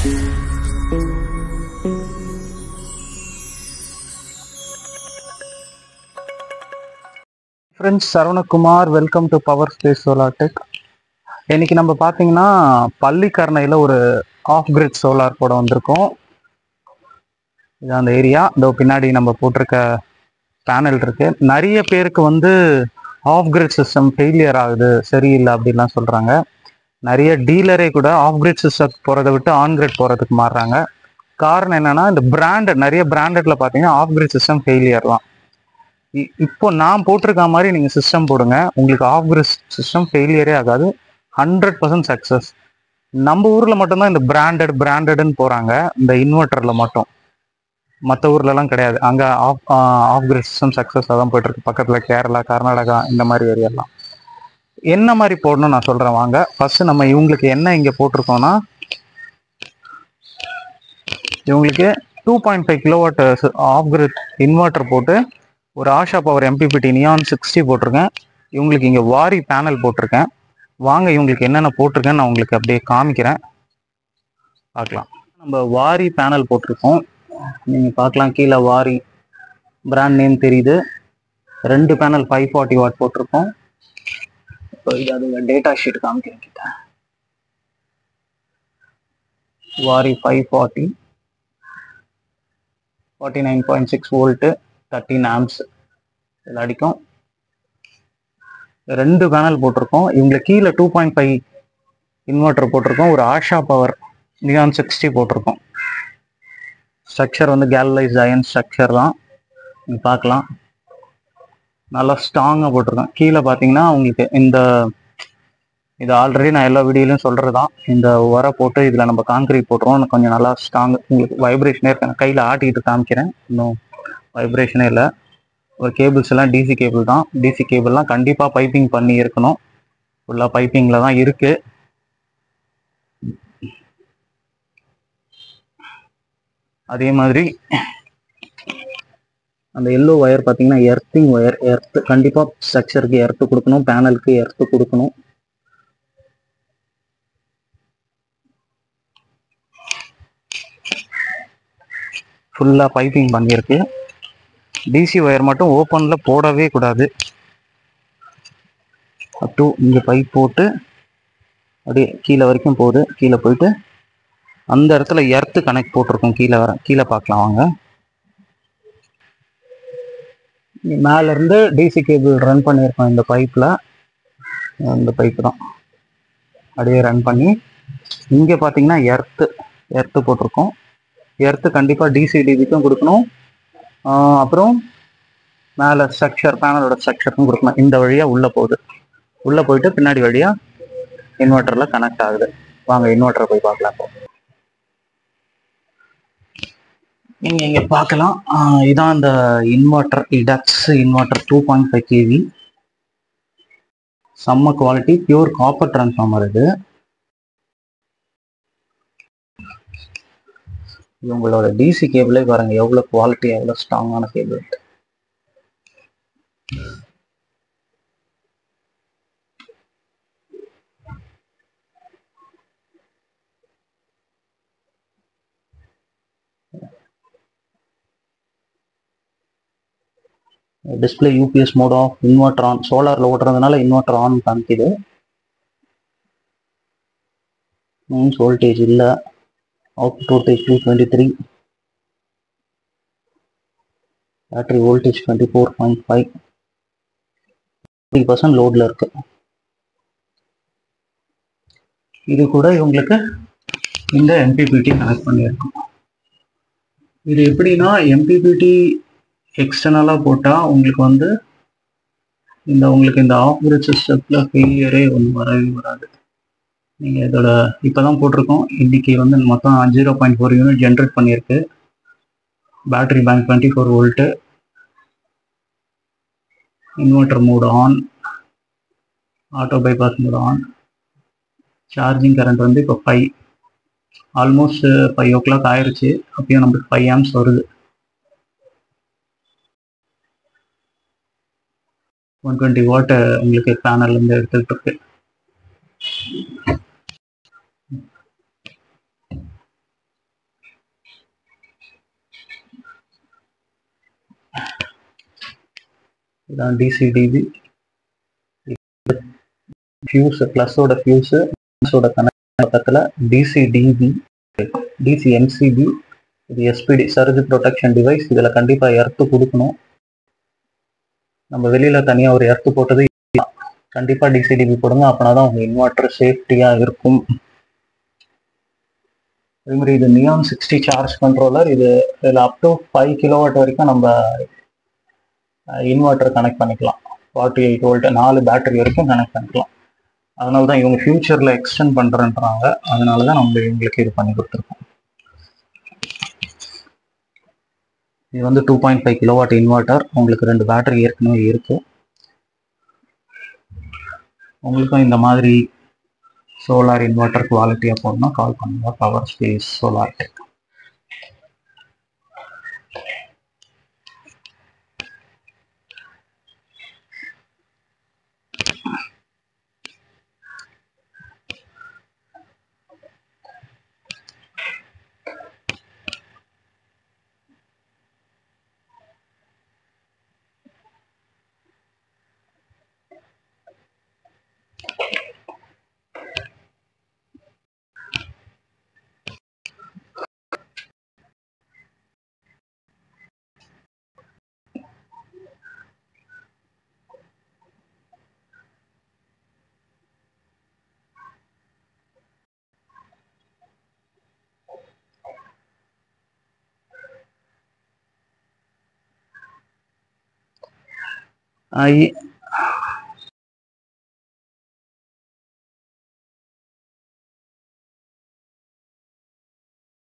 Friends, Saravanakumar, welcome to Power Space Solar Tech. இன்னைக்கு நம்ம பார்த்தீங்கன்னா பள்ளிக்கரணையில் ஒரு ஆஃப் கிரிட் சோலார் போட வந்திருக்கோம். இது அந்த ஏரியா. இதோ பின்னாடி நம்ம போட்டிருக்க பேனல் இருக்கு. நிறைய பேருக்கு வந்து ஆஃப் கிரிட் சிஸ்டம் ஃபெயிலியர் ஆகுது, சரியில்லை அப்படின்லாம் சொல்றாங்க. நிறைய டீலரே கூட ஆஃப் கிரிட் சிஸ்டம் போகிறத விட்டு ஆன் கிரிட் போகிறதுக்கு மாறுறாங்க. காரணம் என்னன்னா, இந்த பிராண்டட் நிறைய பிராண்டட்ல பார்த்தீங்கன்னா ஆஃப் கிரிட் சிஸ்டம் ஃபெயிலியர் தான். இப்போ நான் போட்டிருக்க மாதிரி நீங்க சிஸ்டம் போடுங்க, உங்களுக்கு ஆஃப் கிரிட் சிஸ்டம் ஃபெயிலியரே ஆகாது. 100% சக்சஸ். நம்ம ஊர்ல மட்டும்தான் இந்த பிராண்டட்னு போறாங்க, இந்த இன்வெர்டர்ல மட்டும். மற்ற ஊர்லலாம் கிடையாது. அங்கே ஆஃப் கிரிட் சிஸ்டம் சக்ஸஸாக தான் போயிட்டு இருக்கு. பக்கத்தில் கேரளா, கர்நாடகா இந்த மாதிரி ஏரியாலாம். என்ன மாதிரி போடணும் நான் சொல்கிறேன் வாங்க. ஃபர்ஸ்ட் நம்ம இவங்களுக்கு என்ன இங்கே போட்டிருக்கோம்னா, இவங்களுக்கு 2.5 கிலோவாட் ஆஃப் கிரிட் இன்வெர்டர் போட்டு ஒரு ஆஷா பவர் mppt நியான் 60 போட்டிருக்கேன். இவங்களுக்கு இங்கே வாரி பேனல் போட்டிருக்கேன். வாங்க இவங்களுக்கு என்னென்ன போட்டிருக்கேன்னு நான் உங்களுக்கு அப்படியே காமிக்கிறேன், பார்க்கலாம். நம்ம வாரி பேனல் போட்டிருக்கோம், நீங்கள் பார்க்கலாம். கீழே வாரி பிராண்ட் நேம் தெரியுது. 2 பேனல் 540 வாட் போட்டிருக்கோம். இப்போ இது அது டேட்டா ஷீட் காமிக்கிறேன் கிட்ட. வாரி 540 49.6 வோல்ட்டு 13 ஆம்ப்ஸ் இதில் அடிக்கும். 2 பேனல் போட்டிருக்கோம். இவங்களுக்கு கீழே 2.5 இன்வெர்டர் போட்டிருக்கோம். ஒரு ஆஷா பவர் நியான் 60 போட்டிருக்கோம். ஸ்ட்ரக்சர் வந்து கேல்வலைஸ்ட் அயன் ஸ்ட்ரக்சர் தான், நீங்கள் பார்க்கலாம். நல்லா ஸ்ட்ராங்காக போட்டிருக்கோம். கீழே பார்த்தீங்கன்னா உங்களுக்கு இது ஆல்ரெடி நான் எல்லா வீடியோலையும் சொல்கிறது தான். இந்த உரை போட்டு இதில் நம்ம கான்கிரீட் போட்டுருவோம். கொஞ்சம் நல்லா ஸ்ட்ராங். உங்களுக்கு வைப்ரேஷனே இருக்காங்க. கையில் ஆட்டிக்கிட்டு காமிக்கிறேன். இன்னும் வைப்ரேஷனே இல்லை. ஒரு கேபிள்ஸ் எல்லாம் டிசி கேபிள் தான். டிசி கேபிள்லாம் கண்டிப்பாக பைப்பிங் பண்ணி இருக்கணும். ஃபுல்லாக பைப்பிங்கில் தான் இருக்கு. அதே மாதிரி அந்த எல்லோ ஒயர் பார்த்தீங்கன்னா எர்த்திங் ஒயர். எர்த்து கண்டிப்பாக ஸ்ட்ரக்சருக்கு எர்த்து கொடுக்கணும், பேனலுக்கு எர்த்து கொடுக்கணும். ஃபுல்லாக பைப்பிங் பண்ணியிருக்கு. டிசி ஒயர் மட்டும் ஓப்பனில் போடவே கூடாது. அப் இங்கே பைப் போட்டு அப்படியே கீழே வரைக்கும் போகுது. கீழே போயிட்டு அந்த இடத்துல எர்த்து கனெக்ட் போட்டிருக்கோம். கீழே பார்க்கலாம் வாங்க. மேலேருந்து டிசி கேபிள் ரன் பண்ணியிருக்கோம் இந்த பைப்பில். இந்த பைப்பு தான் அப்படியே ரன் பண்ணி இங்கே பார்த்தீங்கன்னா எர்த்து போட்டிருக்கோம். எர்த்து கண்டிப்பாக டிசி டிபிக்கும் கொடுக்கணும். அப்புறம் மேலே ஸ்ட்ரக்சர், பேனலோட ஸ்ட்ரக்சருக்கும் கொடுக்கணும். இந்த வழியாக உள்ளே போகுது. உள்ளே போயிட்டு பின்னாடி வழியாக இன்வெர்டரில் கனெக்ட் ஆகுது. வாங்க இன்வெர்டரை போய் பார்க்கலாம். நீங்கள் இங்கே பார்க்கலாம். இதான் இந்த இன்வெர்டர், edix இன்வெர்டர் 2.5 kV. செம்ம குவாலிட்டி, பியூர் காப்பர் டிரான்ஸ்ஃபார்மர் இது. உங்களோட டிசி கேபிளே பாருங்க எவ்வளோ குவாலிட்டி, எவ்வளோ ஸ்ட்ராங்கான cable. Display UPS mode off, inverter on. சோலாரில் ஓட்டுறதுனால இன்வெர்டர் ஆன் காமிக்குது. மீன்ஸ் வோல்டேஜ் இல்லை. Output voltage 223. Battery voltage 24.5. 30% லோடில் இருக்கு. இது கூட இவங்களுக்கு இந்த mppt கனெக்ட் பண்ணியிருக்கோம். இது எப்படின்னா, mppt எக்ஸ்டர்னலாக போட்டால் உங்களுக்கு வந்து இந்த ஆஃப் கிரிட் சிஸ்டத்தில் ஃபெயிலியரே ஒன்றும் வரவே வராது. நீங்கள் இதோட இப்போ தான் போட்டிருக்கோம். இன்றைக்கி வந்து மொத்தம் 0.4 யூனிட் ஜென்ரேட் பண்ணியிருக்கு. Battery bank 24 volt. Inverter mode on, auto bypass mode on. Charging current வந்து இப்போ 5, ஆல்மோஸ்ட் 5 o'clock ஆயிடுச்சு. அப்பயும் நமக்கு 5 amps வருது. 120 வாட் உங்களுக்கு பேனல்லேருந்து எடுத்துக்கிட்டு இருக்கு. இதான் டிசிடிவி ஃபியூஸ், ப்ளஸோட ஃபியூஸு, மைனஸோட கனெக்ட் பக்கத்தில் டிசிடிவி, டிசிஎம்சிபி, இது எஸ்பிடி சர்ஜ் ப்ரொடெக்ஷன் டிவைஸ். இதில் கண்டிப்பாக எர்த்து கொடுக்கணும். நம்ம வெளியில் தனியாக ஒரு எர்த்து போட்டது கண்டிப்பாக டிசிடிவி போடுங்க, அப்படின்னா தான் உங்கள் இன்வெர்டர் சேஃப்டியாக இருக்கும். அதே மாதிரி இது நியான் 60 சார்ஜ் கண்ட்ரோலர். இதில் அப் டு 5 கிலோவாட் வரைக்கும் நம்ம இன்வெர்டர் கனெக்ட் பண்ணிக்கலாம். 48 வோல்ட் 4 பேட்டரி வரைக்கும் கனெக்ட் பண்ணிக்கலாம். அதனால தான் இவங்க ஃபியூச்சரில் எக்ஸ்டெண்ட் பண்ணுறேன்றாங்க. அதனால தான் நம்ம இவங்களுக்கு இது பண்ணி கொடுத்துருக்கோம். இது வந்து 2.5 கிலோவாட் இன்வெர்டர். உங்களுக்கு 2 பேட்டரி ஏற்கனவே இருக்கு. உங்களுக்கும் இந்த மாதிரி சோலார் இன்வெர்டர் குவாலிட்டியாக போடணும்னா கால் பண்ணுங்க பவர் ஸ்பேஸ் சோலார் டெக்.